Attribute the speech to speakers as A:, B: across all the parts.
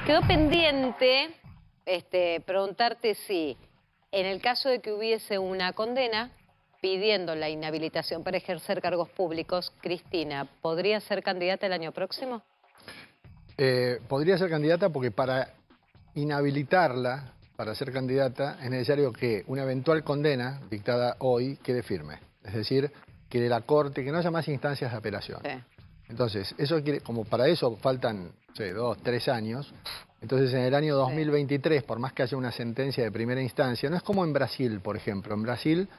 A: Quedó pendiente preguntarte si, en el caso de que hubiese una condena pidiendo la inhabilitación para ejercer cargos públicos, Cristina, ¿podría ser candidata el año próximo?
B: Podría ser candidata porque para inhabilitarla, para ser candidata, es necesario que una eventual condena dictada hoy quede firme. Es decir, que de la Corte, que no haya más instancias de apelación.
A: Sí.
B: Entonces, eso quiere, como para eso faltan, no sé, 2, 3 años, entonces en el año 2023, por más que haya una sentencia de primera instancia, no es como en Brasil, por ejemplo. En Brasil,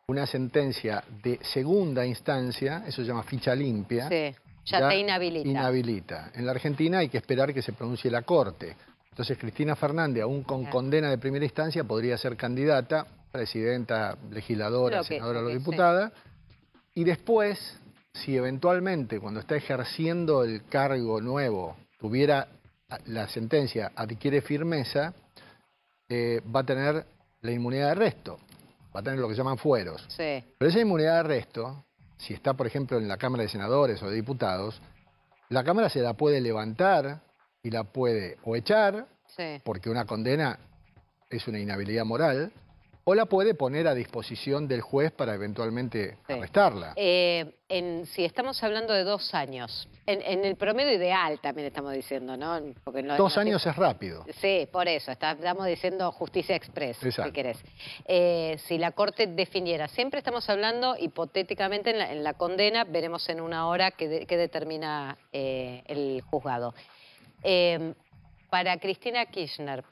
B: una sentencia de segunda instancia, eso se llama ficha limpia,
A: Sí, ya te inhabilita.
B: Inhabilita. En la Argentina hay que esperar que se pronuncie la Corte. Entonces Cristina Fernández, aún con condena de primera instancia, podría ser candidata, presidenta, legisladora, senadora o diputada, y después, si eventualmente cuando está ejerciendo el cargo nuevo tuviera la sentencia, adquiere firmeza, va a tener la inmunidad de arresto, va a tener lo que llaman fueros.
A: Sí.
B: Pero esa inmunidad de arresto, si está por ejemplo en la Cámara de Senadores o de Diputados, la Cámara se la puede levantar y la puede o echar, porque una condena es una inhabilidad moral, o la puede poner a disposición del juez para eventualmente arrestarla.
A: Si estamos hablando de 2 años, en el promedio ideal también estamos diciendo, ¿no? Porque no
B: 2 años es rápido.
A: Sí, por eso, estamos diciendo justicia express, si querés. Si la Corte definiera, siempre estamos hablando hipotéticamente en la condena, veremos en una hora qué determina el juzgado. Para Cristina Kirchner,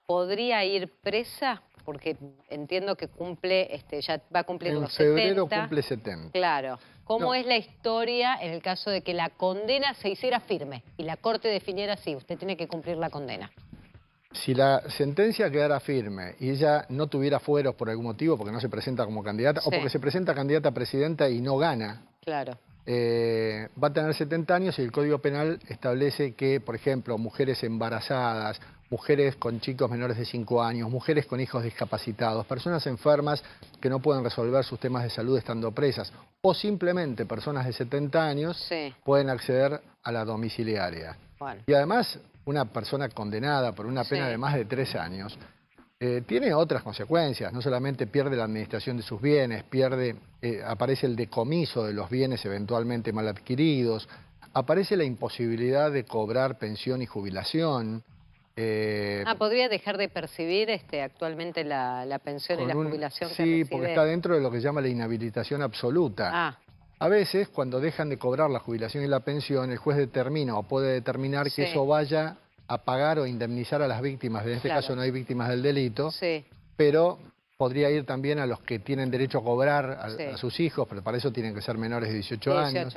A: ¿podría ir presa? Porque entiendo que cumple, ya va a cumplir los 70.
B: En febrero cumple 70.
A: Claro. ¿Cómo es la historia en el caso de que la condena se hiciera firme y la Corte definiera sí, usted tiene que cumplir la condena?
B: Si la sentencia quedara firme y ella no tuviera fueros por algún motivo, porque no se presenta como candidata, o porque se presenta candidata a presidenta y no gana,
A: claro,
B: va a tener 70 años y el Código Penal establece que, por ejemplo, mujeres embarazadas, mujeres con chicos menores de 5 años, mujeres con hijos discapacitados, personas enfermas que no pueden resolver sus temas de salud estando presas, o simplemente personas de 70 años pueden acceder a la domiciliaria. Bueno. Y además, una persona condenada por una pena de más de 3 años tiene otras consecuencias, no solamente pierde la administración de sus bienes, aparece el decomiso de los bienes eventualmente mal adquiridos, aparece la imposibilidad de cobrar pensión y jubilación.
A: ¿Podría dejar de percibir actualmente la pensión y la jubilación que recibe?
B: Sí, porque está dentro de lo que se llama la inhabilitación absoluta. A veces, cuando dejan de cobrar la jubilación y la pensión, el juez determina o puede determinar que eso vaya a pagar o indemnizar a las víctimas. En este caso no hay víctimas del delito, pero podría ir también a los que tienen derecho a cobrar, a sus hijos, pero para eso tienen que ser menores de 18 años.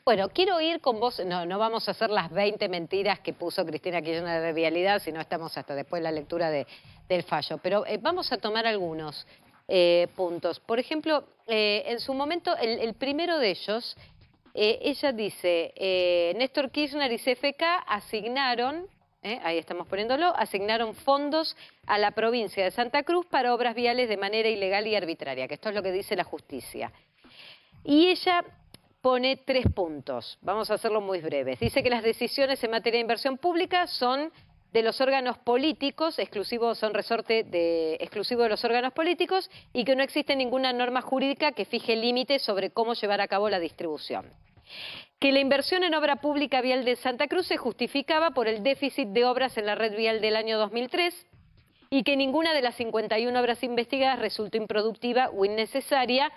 A: Bueno, quiero ir con vos, no vamos a hacer las 20 mentiras que puso Cristina Kirchner de vialidad, si no estamos hasta después de la lectura del fallo, pero vamos a tomar algunos puntos. Por ejemplo, en su momento, el primero de ellos, ella dice, Néstor Kirchner y CFK asignaron... ahí estamos poniéndolo, asignaron fondos a la provincia de Santa Cruz para obras viales de manera ilegal y arbitraria, que esto es lo que dice la justicia. Y ella pone 3 puntos, vamos a hacerlo muy breves. Dice que las decisiones en materia de inversión pública son de los órganos políticos, son resorte exclusivo de los órganos políticos, y que no existe ninguna norma jurídica que fije límites sobre cómo llevar a cabo la distribución. Que la inversión en obra pública vial de Santa Cruz se justificaba por el déficit de obras en la red vial del año 2003 y que ninguna de las 51 obras investigadas resultó improductiva o innecesaria.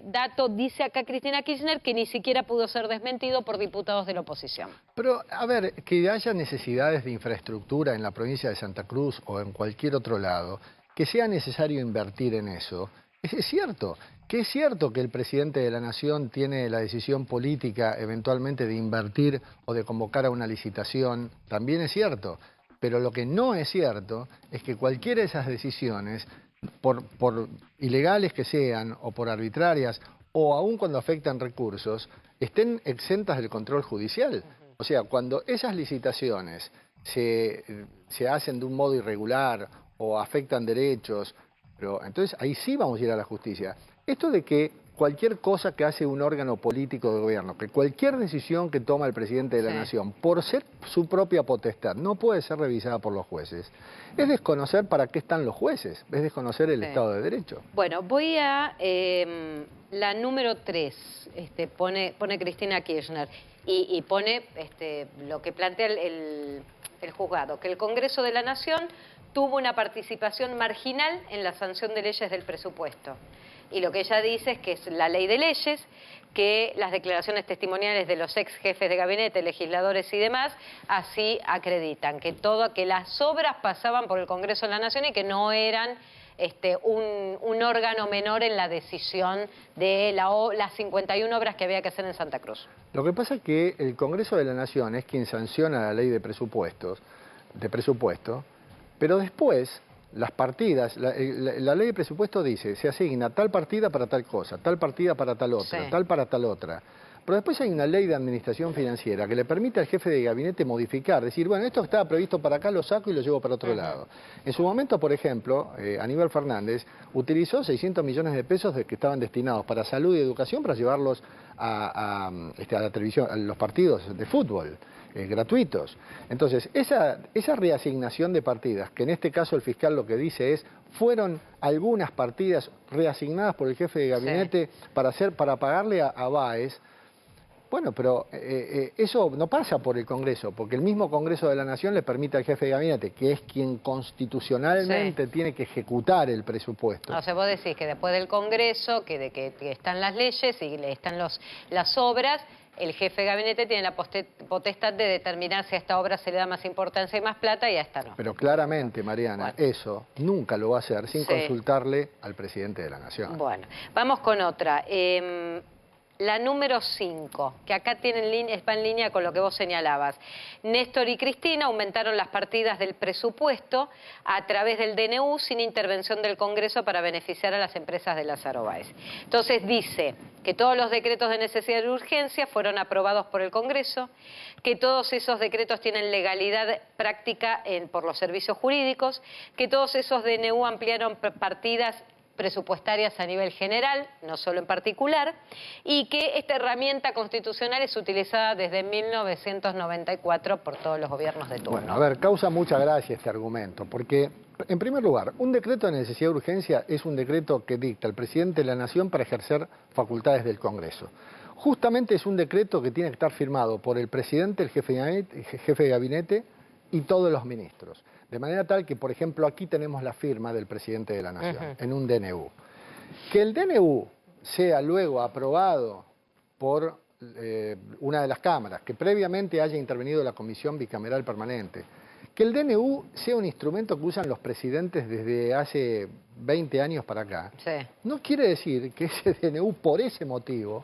A: Dato dice acá Cristina Kirchner que ni siquiera pudo ser desmentido por diputados de la oposición.
B: Pero, a ver, que haya necesidades de infraestructura en la provincia de Santa Cruz o en cualquier otro lado, que sea necesario invertir en eso, es cierto. Que es cierto que el presidente de la Nación tiene la decisión política eventualmente de invertir o de convocar a una licitación, también es cierto. Pero lo que no es cierto es que cualquiera de esas decisiones, por ilegales que sean o por arbitrarias, o aun cuando afectan recursos, estén exentas del control judicial. O sea, cuando esas licitaciones se hacen de un modo irregular o afectan derechos, pero entonces ahí sí vamos a ir a la justicia. Esto de que cualquier cosa que hace un órgano político de gobierno, que cualquier decisión que toma el presidente de la nación, por ser su propia potestad, no puede ser revisada por los jueces, es desconocer para qué están los jueces, es desconocer el Estado de Derecho.
A: Bueno, voy a la número 3, pone Cristina Kirchner, y pone lo que plantea el juzgado, que el Congreso de la Nación tuvo una participación marginal en la sanción de leyes del presupuesto. Y lo que ella dice es que es la ley de leyes, que las declaraciones testimoniales de los ex jefes de gabinete, legisladores y demás, así acreditan que las obras pasaban por el Congreso de la Nación y que no eran un órgano menor en la decisión de las 51 obras que había que hacer en Santa Cruz.
B: Lo que pasa es que el Congreso de la Nación es quien sanciona la ley de presupuesto, pero después las partidas, la ley de presupuesto dice, se asigna tal partida para tal cosa, tal partida para tal otra, tal para tal otra. Pero después hay una ley de administración financiera que le permite al jefe de gabinete modificar, decir, bueno, esto estaba previsto para acá, lo saco y lo llevo para otro lado. En su momento, por ejemplo, Aníbal Fernández utilizó 600 millones de pesos que estaban destinados para salud y educación para llevarlos a la televisión, a los partidos de fútbol. Gratuitos. Entonces, esa reasignación de partidas, que en este caso el fiscal lo que dice es, fueron algunas partidas reasignadas por el jefe de gabinete para pagarle a Báez. Bueno, pero eso no pasa por el Congreso, porque el mismo Congreso de la Nación le permite al jefe de gabinete, que es quien constitucionalmente tiene que ejecutar el presupuesto.
A: O sea, vos decís que después del Congreso, que están las leyes y están las obras, el jefe de gabinete tiene la potestad de determinar si a esta obra se le da más importancia y más plata y a esta no.
B: Pero claramente, Mariana, eso nunca lo va a hacer sin consultarle al presidente de la Nación.
A: Bueno, vamos con otra. La número 5, que acá va en línea con lo que vos señalabas. Néstor y Cristina aumentaron las partidas del presupuesto a través del DNU sin intervención del Congreso para beneficiar a las empresas de Lázaro Báez. Entonces dice que todos los decretos de necesidad y urgencia fueron aprobados por el Congreso, que todos esos decretos tienen legalidad práctica por los servicios jurídicos, que todos esos DNU ampliaron partidas presupuestarias a nivel general, no solo en particular, y que esta herramienta constitucional es utilizada desde 1994 por todos los gobiernos de turno.
B: Bueno, a ver, causa mucha gracia este argumento, porque, en primer lugar, un decreto de necesidad de urgencia es un decreto que dicta el presidente de la Nación para ejercer facultades del Congreso. Justamente es un decreto que tiene que estar firmado por el presidente, el jefe de gabinete y todos los ministros. De manera tal que, por ejemplo, aquí tenemos la firma del presidente de la Nación, en un DNU. Que el DNU sea luego aprobado por una de las cámaras, que previamente haya intervenido la Comisión Bicameral Permanente, que el DNU sea un instrumento que usan los presidentes desde hace 20 años para acá, no quiere decir que ese DNU, por ese motivo,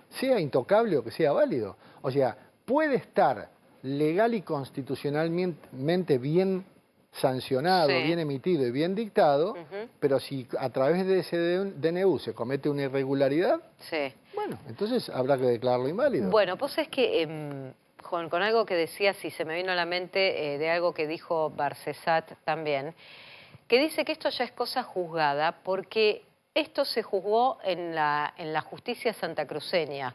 B: sea intocable o que sea válido. O sea, puede estar legal y constitucionalmente bien sancionado, bien emitido y bien dictado, pero si a través de ese DNU se comete una irregularidad, bueno, entonces habrá que declararlo inválido.
A: Bueno, pues es que con algo que decías y se me vino a la mente de algo que dijo Barcesat también, que dice que esto ya es cosa juzgada porque esto se juzgó en la justicia santacruceña,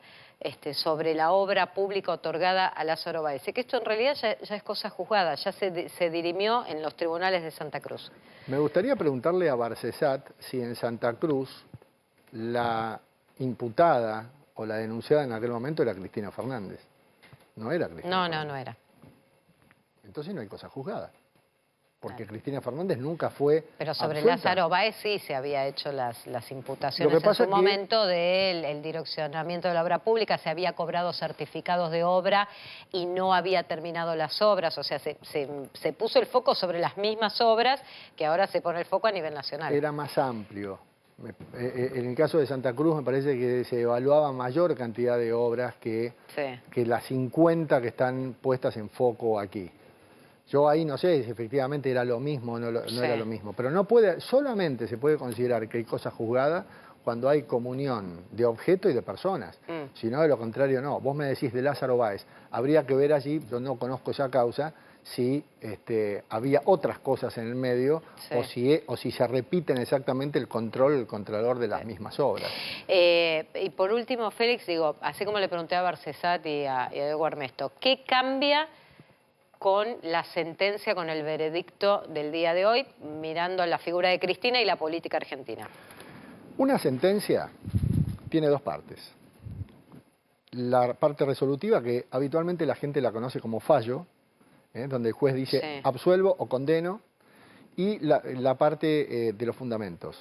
A: sobre la obra pública otorgada a Lázaro Báez. Que esto en realidad ya es cosa juzgada, ya se dirimió en los tribunales de Santa Cruz.
B: Me gustaría preguntarle a Barcesat si en Santa Cruz la imputada o la denunciada en aquel momento era Cristina Fernández. No era Cristina Fernández.
A: No era.
B: Entonces no hay cosa juzgada. Porque Cristina Fernández nunca fue
A: Pero sobre
B: absuelta.
A: Lázaro Báez sí se había hecho las imputaciones en su momento del direccionamiento de la obra pública, se había cobrado certificados de obra y no había terminado las obras, o sea, se puso el foco sobre las mismas obras que ahora se pone el foco a nivel nacional.
B: Era más amplio. En el caso de Santa Cruz me parece que se evaluaba mayor cantidad de obras que las 50 que están puestas en foco aquí. Yo ahí no sé si efectivamente era lo mismo o no era lo mismo, pero solamente se puede considerar que hay cosa juzgada cuando hay comunión de objeto y de personas. Si no, de lo contrario no. Vos me decís de Lázaro Báez, habría que ver allí, yo no conozco esa causa, si había otras cosas en el medio o si se repiten exactamente el controlador de las mismas obras.
A: Y por último, Félix, digo, así como le pregunté a Barcesat y a Diego Armesto, ¿qué cambia con la sentencia, con el veredicto del día de hoy, mirando la figura de Cristina y la política argentina?
B: Una sentencia tiene dos partes. La parte resolutiva, que habitualmente la gente la conoce como fallo, donde el juez dice absuelvo o condeno, y la parte de los fundamentos.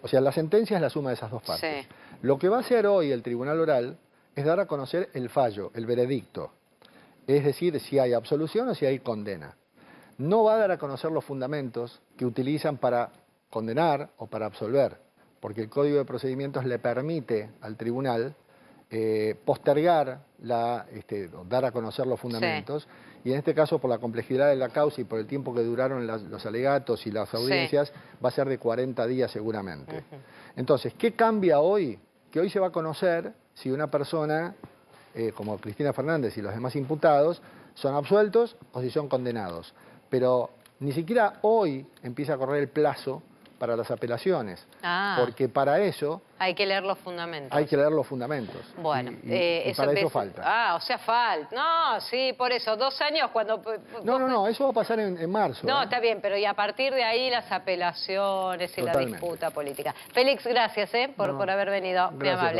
B: O sea, la sentencia es la suma de esas dos partes. Lo que va a hacer hoy el Tribunal Oral es dar a conocer el fallo, el veredicto. Es decir, si hay absolución o si hay condena. No va a dar a conocer los fundamentos que utilizan para condenar o para absolver, porque el Código de Procedimientos le permite al tribunal postergar, dar a conocer los fundamentos, y en este caso por la complejidad de la causa y por el tiempo que duraron los alegatos y las audiencias, va a ser de 40 días seguramente. Entonces, ¿qué cambia hoy? Que hoy se va a conocer si una persona, como Cristina Fernández y los demás imputados, son absueltos o si son condenados. Pero ni siquiera hoy empieza a correr el plazo para las apelaciones, porque para eso...
A: Hay que leer los fundamentos.
B: Hay que leer los fundamentos.
A: Bueno,
B: y para eso falta.
A: O sea, falta. No, sí, por eso, 2 años cuando...
B: No, eso va a pasar en marzo.
A: No, está bien, pero y a partir de ahí las apelaciones y la disputa política. Félix, gracias por haber venido, muy amable.